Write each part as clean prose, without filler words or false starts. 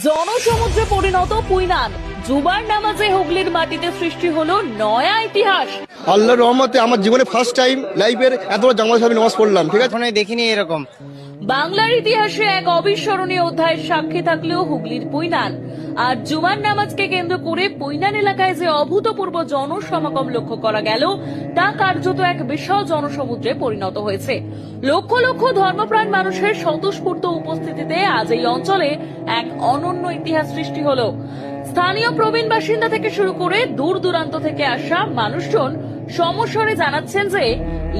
জনসমুদ্রে পরিণত পুইনান, জুবার নামাজে হুগলির মাটিতে সৃষ্টি হলো নয়া ইতিহাস। আল্লাহর রহমতে আমার জীবনে ফার্স্ট টাইম লাইফের এত বড় জামাত সাহেব নামাজ পড়লাম। ঠিক আছে, কখনোই দেখিনি এরকম। বাংলার ইতিহাসে এক অবিস্মরণীয় অধ্যায়ের সাক্ষী থাকলেও হুগলির পুইনান। আর জুমার নামাজকে কেন্দ্র করে পুইনান এলাকায় যে অভূতপূর্ব জনসমাগম লক্ষ্য করা গেল তা কার্যত এক বিশাল জনসমুদ্রে পরিণত হয়েছে। লক্ষ লক্ষ ধর্মপ্রাণ মানুষের স্বতঃস্ফূর্ত উপস্থিতিতে আজ এই অঞ্চলে এক অনন্য ইতিহাস সৃষ্টি হলো। স্থানীয় প্রবীণ বাসিন্দা থেকে শুরু করে দূর দূরান্ত থেকে আসা মানুষজন সমস্বরে জানাচ্ছেন যে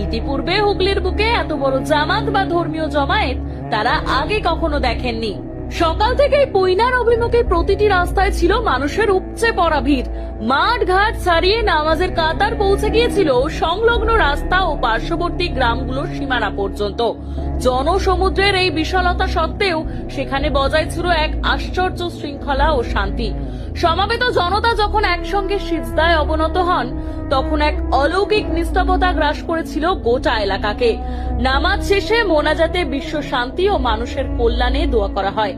ইতিপূর্বে হুগলির বুকে এত বড় জামাত বা ধর্মীয় জমায়েত তারা আগে কখনো দেখেননি। সকাল থেকেই পুইনার অভিমুখে প্রতিটি রাস্তায় ছিল মানুষের উপচে পড়া ভিড়। মাঠ ঘাট ছাড়িয়ে নামাজের কাতার পৌঁছে গিয়েছিল সংলগ্ন রাস্তা ও পার্শ্ববর্তী গ্রামগুলোর সীমানা পর্যন্ত। জনসমুদ্রের এই বিশালতা সত্ত্বেও সেখানে বজায় ছিল এক আশ্চর্য শৃঙ্খলা ও শান্তি। সমাবেত জনতা যখন একসঙ্গে সিজদায় অবনত হন তখন এক অলৌকিক নিস্তব্ধতা গ্রাস করেছিল গোটা এলাকাকে। নামাজ শেষে মোনাজাতে বিশ্ব শান্তি ও মানুষের কল্যাণে দোয়া করা হয়।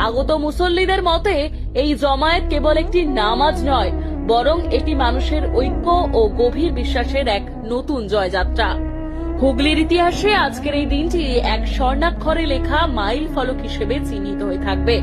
আগত মুসল্লিদের মতে এই জমায়েত কেবল একটি নামাজ নয়, বরং এটি মানুষের ঐক্য ও গভীর বিশ্বাসের এক নতুন জয়যাত্রা। হুগলির ইতিহাসে আজকের এই দিনটি এক স্বর্ণাক্ষরে লেখা মাইল ফলক হিসেবে চিহ্নিত হয়ে থাকবে।